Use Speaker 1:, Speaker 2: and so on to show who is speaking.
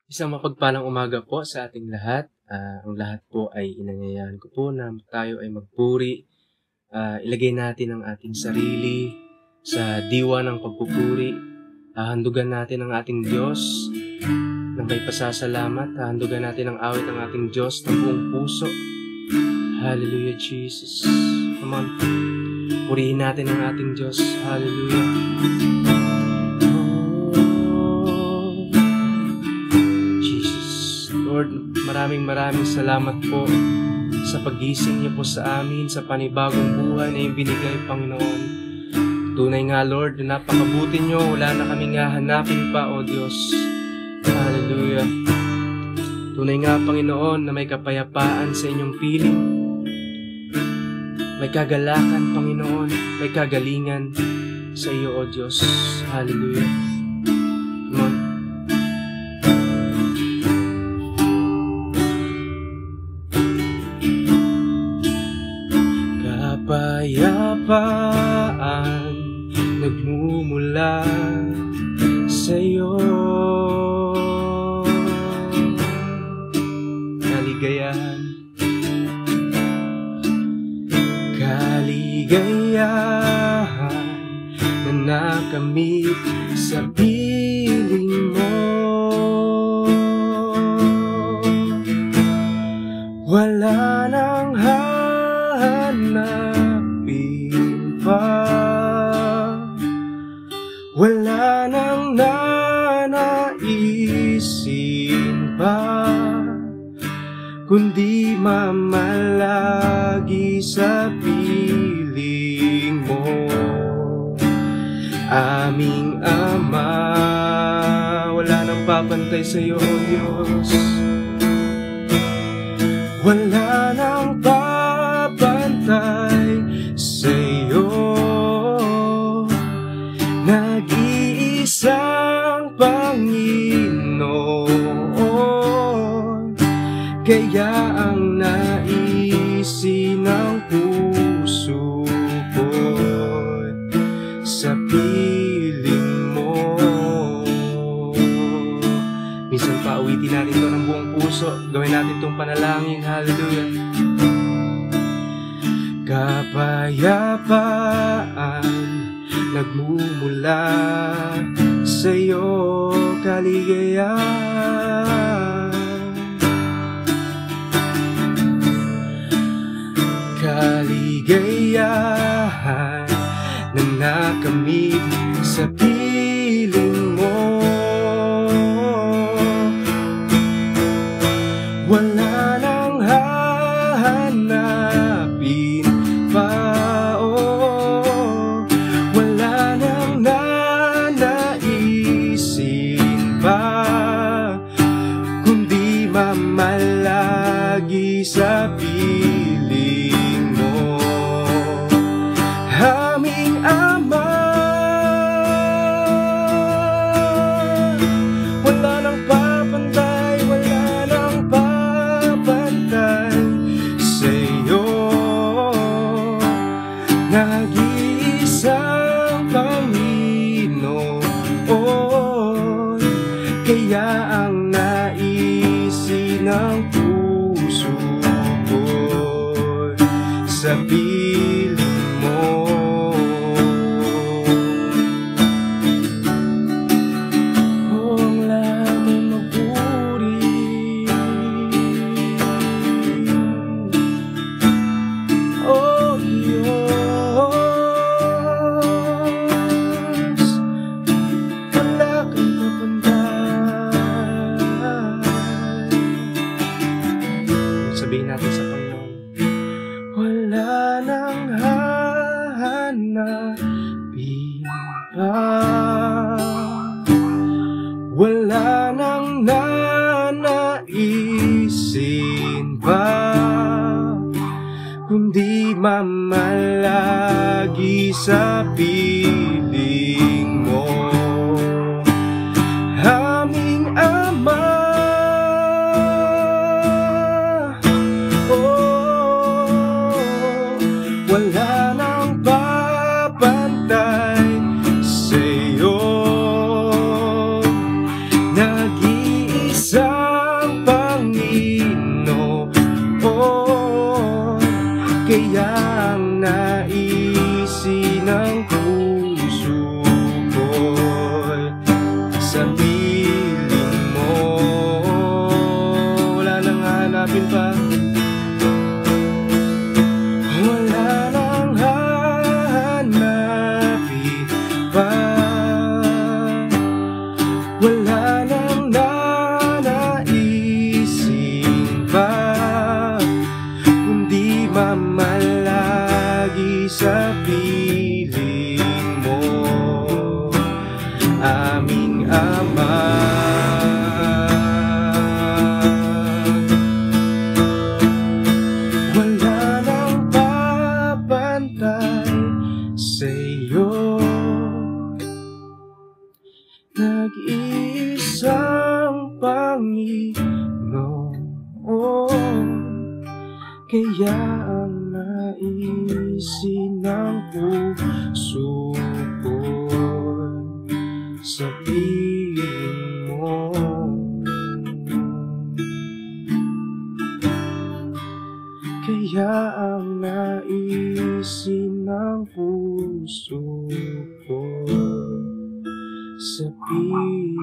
Speaker 1: Isang mapagpalang umaga po sa ating lahat. Ang lahat po ay inanyayahan ko po na tayo ay magpuri. Ilagay natin ang ating sarili sa diwa ng pagpupuri. Handugan natin ang ating Diyos ng may pasasalamat. Handugan natin ang awit ng ating Diyos ng buong puso. Hallelujah, Jesus. Come on. Purihin natin ang ating Diyos. Hallelujah. Lord, maraming salamat po sa pagising niyo po sa amin, sa panibagong buhay na yung binigay, Panginoon. Tunay nga, Lord, na napakabuti niyo, wala na kaming hahanapin pa, O Diyos. Hallelujah. Tunay nga, Panginoon, na may kapayapaan sa inyong piling. May kagalakan, Panginoon, may kagalingan sa iyo, O Diyos. Hallelujah. Come on. Kapayapaan nagmumula sa'yo, kaligayahan, na nakamit sa piling mo. Wala nang hanapin pa, wala nang nanaisin pa, kundi mamalagi sa piling mo. Aming Ama, wala nang papantay sa iyo, O Diyos. Wala nang papantay sa'yo, nag-iisang Panginoon. Kaya ang naisin ng puso ko'y sa piling mo. Minsan pa awitin natin ito ng buong puso. Gawin natin itong panalangin. Hallelujah. Kapayapaan nagmumula sa'yo, kaligayahan, kaligayahan na nakamit sa piling mo. Wala nang hahanapin pa, oh, wala nang nanaisin pa, kundi mamalagi sa piling mo. Aming Ama, wala nang papantay, wala nang papantay sa'yo. Nag-iisang Panginoon, kaya ang naisin ng puso ko'y sa piling mo. Oh, ang lahat ay magpuri. Oh, Diyos, wala kang kapantay. Sabihin natin sa Panginoon, wala nang hahanapin pa, wala nang nanaisin pa, kundi mamalagi sa piling mo. Aming Ama, wala nang papantay sa'yo, nag-iisa kong nanaisin pa, kundi mamalagi sa piling mo, aming Ama. Wala nang babantay sa'yo, nag-iisang Panginoon, kaya ang naisin ng puso ko'y sa piling mo. Kaya ang naisin ng puso ko sa piling